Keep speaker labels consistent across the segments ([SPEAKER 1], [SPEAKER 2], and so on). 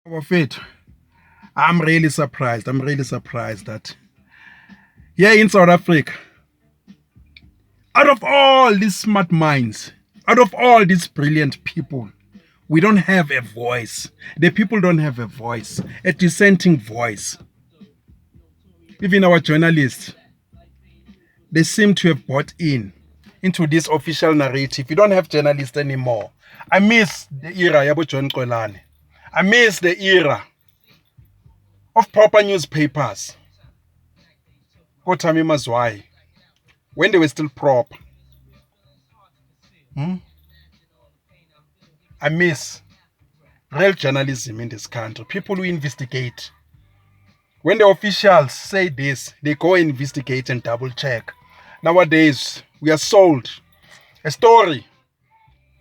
[SPEAKER 1] Our faith. I'm really surprised. I'm really surprised that here in South Africa, out of all these smart minds, out of all these brilliant people, we don't have a voice. The people don't have a voice, a dissenting voice. Even our journalists, they seem to have bought into this official narrative. We don't have journalists anymore. I miss the era Yabo John Kolane. I miss the era of proper newspapers. Kotami Mazwai, when they were still proper. I miss real journalism in this country. People who investigate. When the officials say this, they go investigate and double check. Nowadays, we are sold a story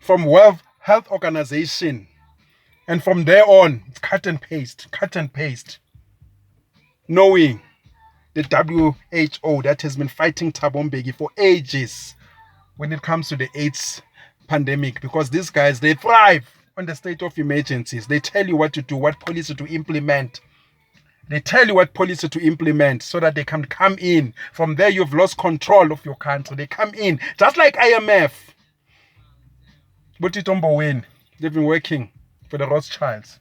[SPEAKER 1] from World Health Organization, and from there on, it's cut and paste, knowing the WHO that has been fighting Thabo Mbeki for ages when it comes to the AIDS pandemic, because these guys, they thrive on the state of emergencies. They tell you what to do, what policy to implement. They tell you what policy to implement so that they can come in. From there, you've lost control of your country. They come in, just like IMF. Botitombo Wayne, they've been working for the Rothschilds,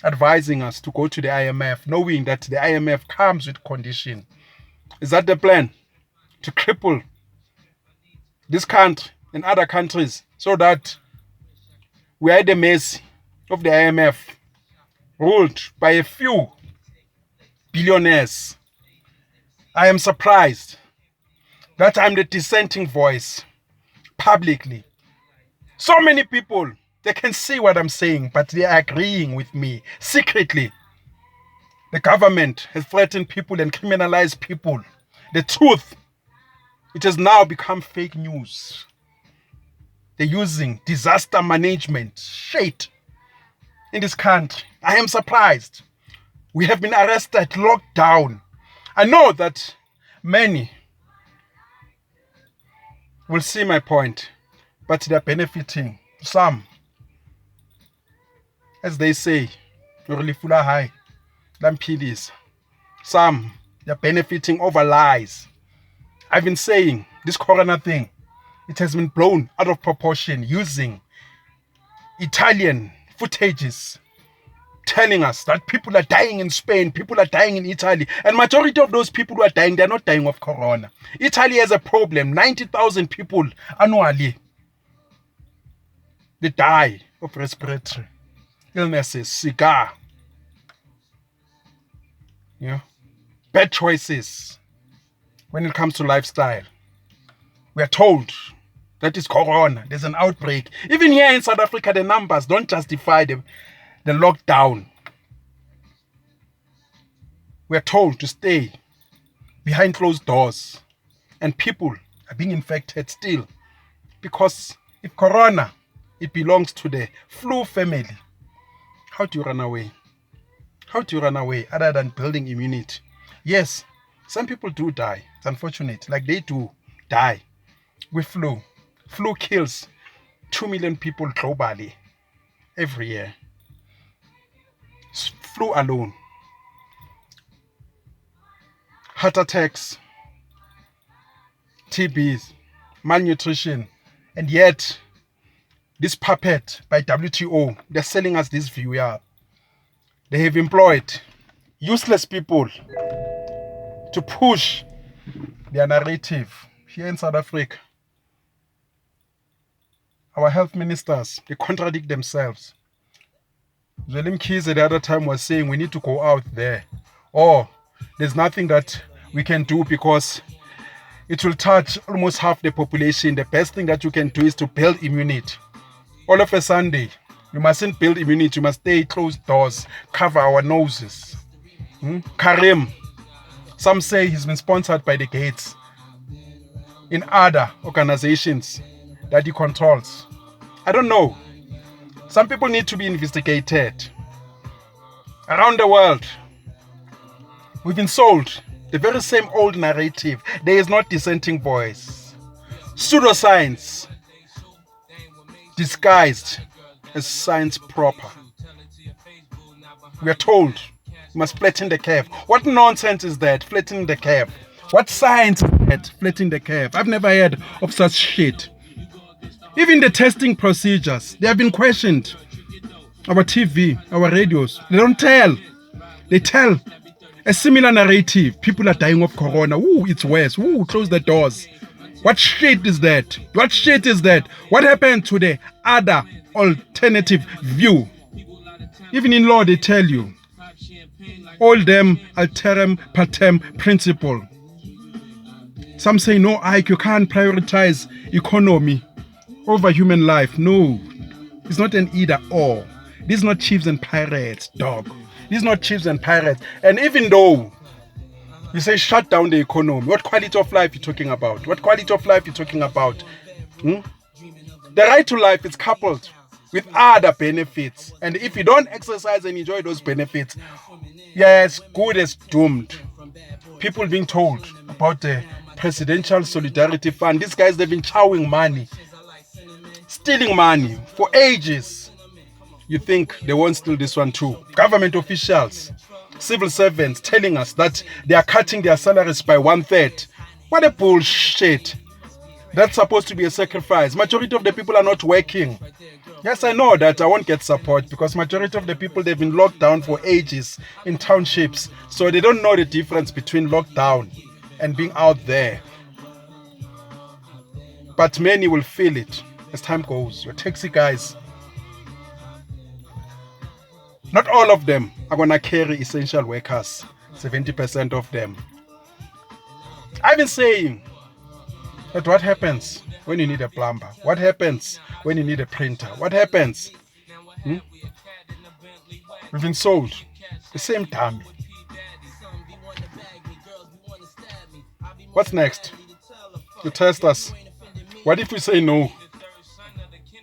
[SPEAKER 1] advising us to go to the IMF, knowing that the IMF comes with condition. Is that the plan? To cripple this country and other countries so that we are at the mercy of the IMF, ruled by a few billionaires. I am surprised that I'm the dissenting voice publicly. So many people, they can see what I'm saying, but they are agreeing with me secretly. The government has threatened people and criminalized people. The truth, it has now become fake news. They're using disaster management shit in this country. I am surprised. We have been arrested, locked down. I know that many will see my point, but they're benefiting. Some, as they say, high, some, they're benefiting over lies. I've been saying this corona thing, it has been blown out of proportion using Italian footages telling us that people are dying in Spain, people are dying in Italy, and majority of those people who are dying, they're not dying of corona. Italy has a problem. 90,000 people annually, they die of respiratory illnesses, cigar, bad choices when it comes to lifestyle. We are told that it's corona, there's an outbreak. Even here in South Africa, the numbers don't justify the lockdown. We are told to stay behind closed doors, and people are being infected still, because if corona, it belongs to the flu family, how do you run away? How do you run away other than building immunity? Yes, some people do die. It's unfortunate, like they do die with flu. Flu kills 2 million people globally every year. Flu alone. Heart attacks, TBs, malnutrition, and yet this puppet by WTO, they're selling us this view. They have employed useless people to push their narrative here in South Africa. Our health ministers, they contradict themselves. Zwelim Kize the other time was saying we need to go out there. Or there's nothing that we can do because it will touch almost half the population. The best thing that you can do is to build immunity. All of a Sunday, you mustn't build immunity. You must stay closed doors, cover our noses. Karim, some say he's been sponsored by the Gates in other organizations that he controls. I don't know. Some people need to be investigated. Around the world, we've been sold the very same old narrative. There is not dissenting voice. Pseudoscience disguised as science proper. We are told we must flatten the curve. What nonsense is that, flattening the curve? What science is that, flattening the curve? I've never heard of such shit. Even the testing procedures, they have been questioned. Our TV, our radios, they don't tell. They tell a similar narrative. People are dying of corona. Ooh, it's worse. Ooh, close the doors. What shit is that? What shit is that? What happened to the other alternative view? Even in law, they tell you. All them alteram partem principle. Some say, no, Ike, you can't prioritize economy over human life. No, it's not an either or. This is not chiefs and pirates, dog. This is not chiefs and pirates. And even though you say shut down the economy, what quality of life you talking about? What quality of life you talking about? The right to life is coupled with other benefits. And if you don't exercise and enjoy those benefits, you're as good as doomed. People being told about the Presidential Solidarity Fund. These guys, they've been chowing money, stealing money for ages. You think they won't steal this one too? Government officials, civil servants telling us that they are cutting their salaries by 1/3. What a bullshit. That's supposed to be a sacrifice. Majority of the people are not working. Yes, I know that I won't get support because majority of the people, they've been locked down for ages in townships. So they don't know the difference between lockdown and being out there. But many will feel it as time goes. Your taxi guys, not all of them are going to carry essential workers, 70% of them. I've been saying that what happens when you need a plumber? What happens when you need a printer? What happens? We've been sold the same dummy. What's next? You test us. What if we say no?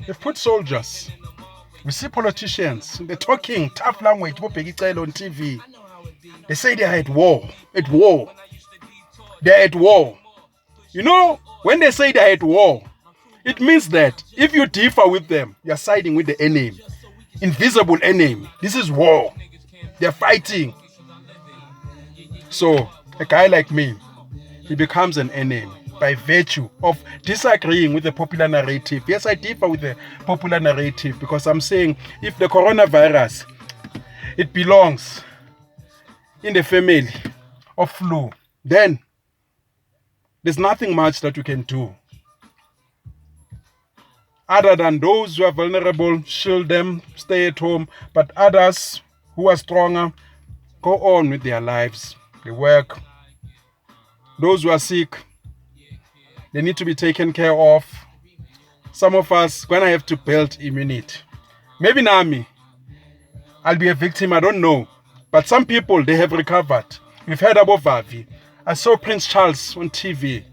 [SPEAKER 1] They've put soldiers. We see politicians. They're talking tough language on TV. They say they are at war. At war. They're at war. You know, when they say they're at war, it means that if you differ with them, you're siding with the enemy. Invisible enemy. This is war. They're fighting. So, a guy like me, he becomes an enemy by virtue of disagreeing with the popular narrative. Yes, I differ with the popular narrative because I'm saying if the coronavirus, it belongs in the family of flu, then there's nothing much that we can do. Other than those who are vulnerable, shield them, stay at home. But others who are stronger, go on with their lives. They work. Those who are sick, they need to be taken care of. Some of us gonna have to build immunity. Maybe Nami, I'll be a victim, I don't know. But some people, they have recovered. We've heard about Vavi. I saw Prince Charles on TV.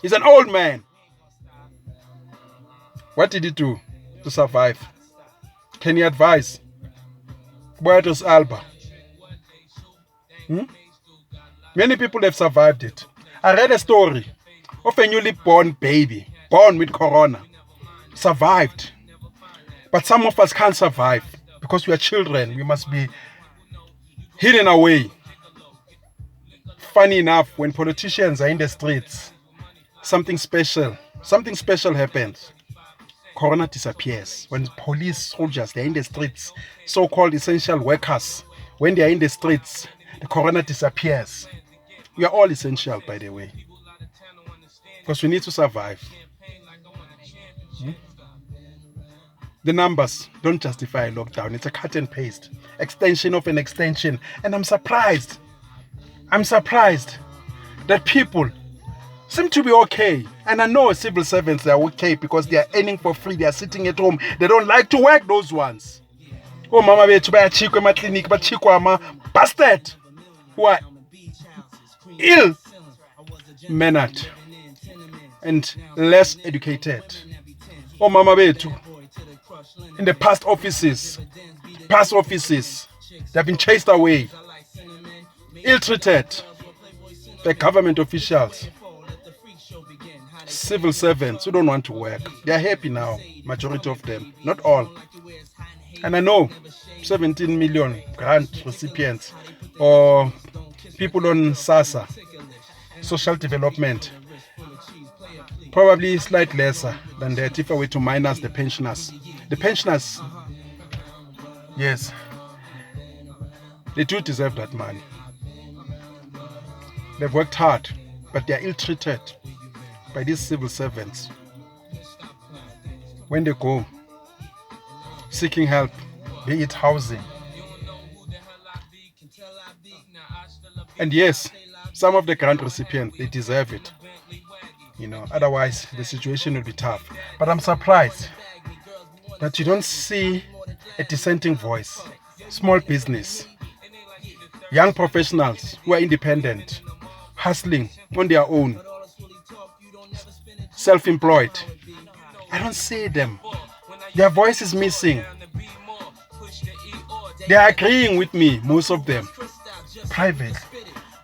[SPEAKER 1] He's an old man. What did he do to survive? Can you advise? Buenos Alba. Many people have survived it. I read a story of a newly born baby, born with corona, survived. But some of us can't survive because we are children. We must be hidden away. Funny enough, when politicians are in the streets, something special happens. Corona disappears. When police, soldiers, they're in the streets, so-called essential workers, when they are in the streets, the corona disappears. We are all essential, by the way, because we need to survive. The numbers don't justify lockdown. It's a cut and paste, extension of an extension. And I'm surprised that people seem to be okay. And I know civil servants are okay because they are earning for free. They are sitting at home. They don't like to work, those ones. Oh, mama, bayachikwa ema-clinic, bachikwa ama bastard who are ill-mannered and less educated. Oh, mama betu, in the past offices, they've been chased away, ill-treated by government officials, civil servants who don't want to work. They are happy now, majority of them, not all. And I know 17 million grant recipients or people on SASSA, social development, probably slightly lesser than that if I were to minus the pensioners. The pensioners, yes, they do deserve that money. They've worked hard, but they are ill-treated by these civil servants. When they go seeking help, be it housing. And yes, some of the grant recipients, they deserve it. Otherwise the situation will be tough. But I'm surprised that you don't see a dissenting voice. Small business, young professionals who are independent, hustling on their own, self-employed. I don't see them. Their voice is missing. They are agreeing with me, most of them. Private,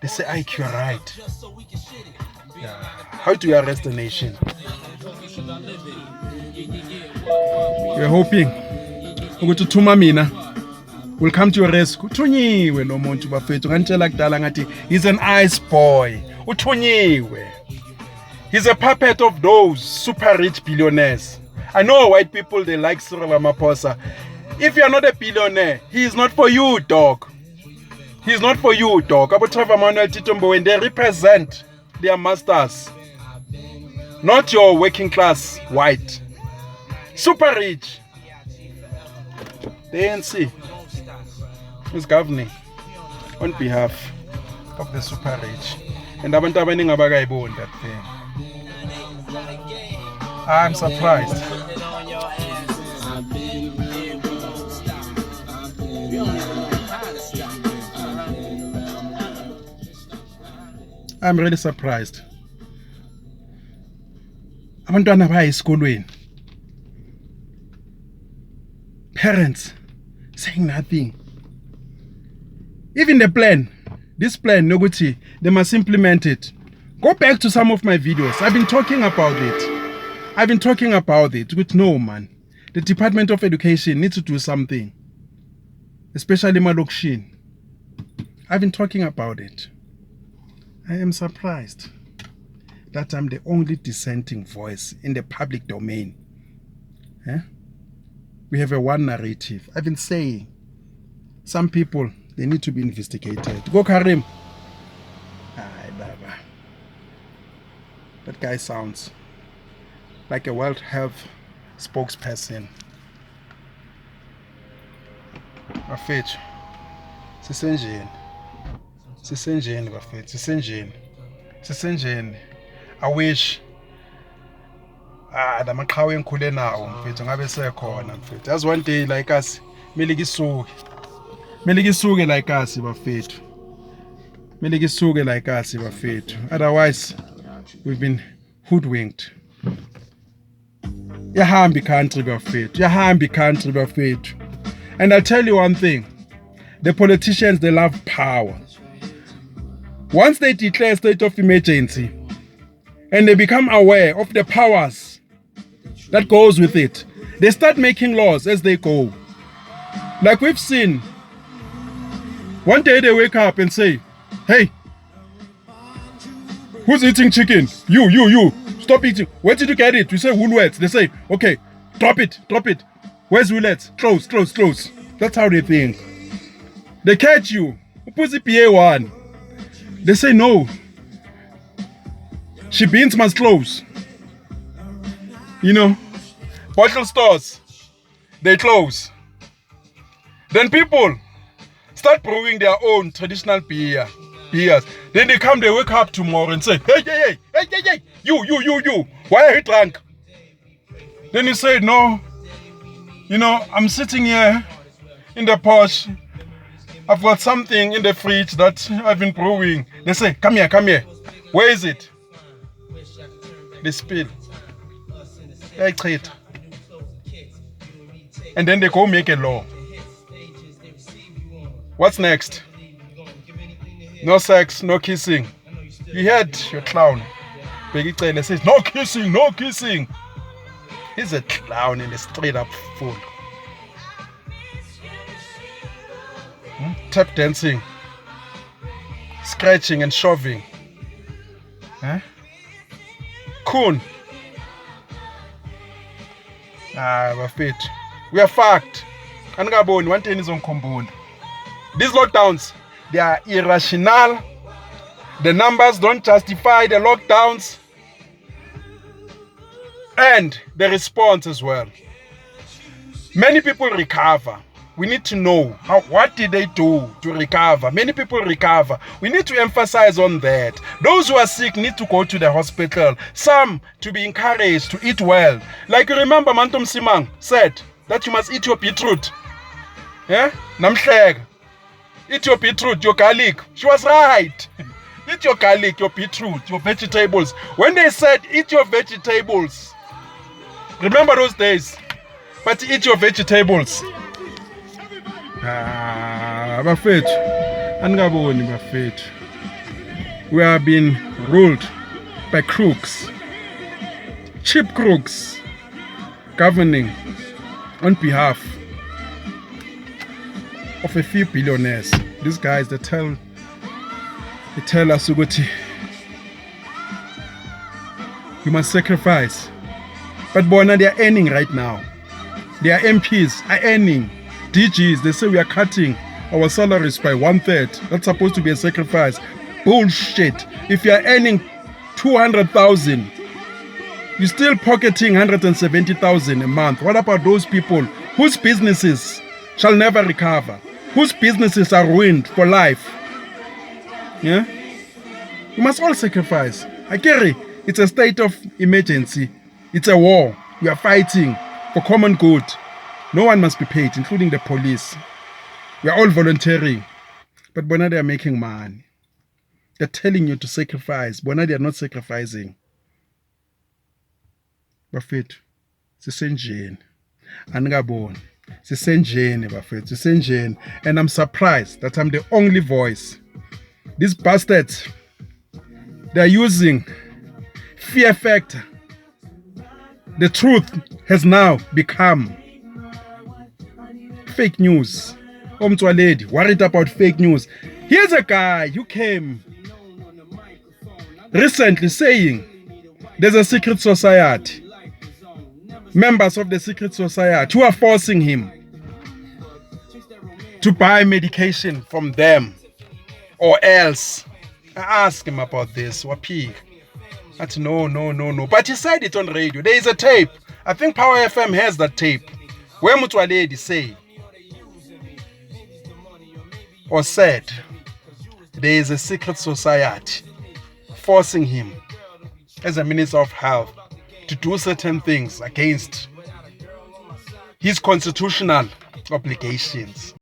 [SPEAKER 1] they say, Ike, you're right. Yeah. How do you arrest a nation? We're hoping ukuthi Thuma mina will come to your rescue. Uthunyiwe lo muntu bafethu ngantshela kudala ngathi he's an ice boy. Uthunyiwe. He's a puppet of those super rich billionaires. I know white people, they like Cyril Ramaphosa. If you're not a billionaire, he is not for you, dog. He's not for you, dog. Abu Trevor Manuel Tito Mboweni, they represent their masters. Not your working class white. Super rich. The ANC is governing on behalf of the super rich. And abantu abaningi abakayiboni that thing. I'm surprised. I'm really surprised. Abantwana baya esikolweni. Parents saying nothing. Even the plan, this plan, noguti, they must implement it. Go back to some of my videos. I've been talking about it. With no man, the Department of Education needs to do something, especially Malokshin. I've been talking about it. I am surprised that I'm the only dissenting voice in the public domain. We have a one narrative. I've been saying some people, they need to be investigated. Go Karim. That guy sounds like a World Health spokesperson. Bafethu, sisenjeni. I wish la maqhawe engikhule nawo mfethu ngabe sekhona mfethu. As one day like us, mele kisuke like us bafethu. Otherwise we've been hoodwinked. Yahambi country bafethu. And I'll tell you one thing. The politicians, they love power. Once they declare a state of emergency and they become aware of the powers that goes with it, they start making laws as they go. Like we've seen, one day they wake up and say, hey, who's eating chicken? You, stop eating. Where did you get it? We say Woolworths. They say, okay, drop it. Where's Woolworths? Close. That's how they think. They catch you. Pussy PA1. They say no. She beans must close. Bottle stores, they close. Then people start brewing their own traditional beers. Then they wake up tomorrow and say, hey, you, why are you drunk? Then you say, no, I'm sitting here in the porch. I've got something in the fridge that I've been brewing. They say, come here. Where is it? They spill. They treat. And then they go make a law. What's next? No sex, no kissing. You heard your clown. Begicele says, no kissing. He's a clown and a straight up fool. Tap dancing, scratching and shoving. Coon. Bafethu. We are fucked. Aningaboni one thing izongikhumbula. These lockdowns, they are irrational. The numbers don't justify the lockdowns. And the response as well. Many people recover. We need to know what did they do to recover. Many people recover. We need to emphasize on that. Those who are sick need to go to the hospital. Some to be encouraged to eat well. Like you remember Mantom Simang said that you must eat your beetroot. Yeah? Namhleka. Eat your beetroot, your garlic. She was right. Eat your garlic, your beetroot, your vegetables. When they said eat your vegetables, remember those days? But eat your vegetables. Bafethu, aningaboni bafethu. We are being ruled by crooks, cheap crooks, governing on behalf of a few billionaires. These guys, they tell us ukuthi we must sacrifice. But bona, they are earning right now. Their MPs are earning. DGs, they say we are cutting our salaries by 1/3. That's supposed to be a sacrifice. Bullshit. If you are earning 200,000, you're still pocketing 170,000 a month. What about those people whose businesses shall never recover? Whose businesses are ruined for life? Yeah? We must all sacrifice. Akere, it's a state of emergency. It's a war. We are fighting for common good. No one must be paid, including the police. We are all volunteering. But bona, they are making money. They're telling you to sacrifice. Bona, they are not sacrificing. Bafethu, sisenjeni. Aningaboni. Sisenjeni, bafethu. Sisenjeni. And I'm surprised that I'm the only voice. These bastards, they're using fear factor. The truth has now become fake news. Omtswaledi, worried about fake news. Here's a guy who came recently saying there's a secret society. Members of the secret society who are forcing him to buy medication from them or else. I asked him about this. Wapi? That's no. But he said it on radio. There is a tape. I think Power FM has that tape. Where Motsoaledi say or said there is a secret society forcing him as a Minister of Health to do certain things against his constitutional obligations.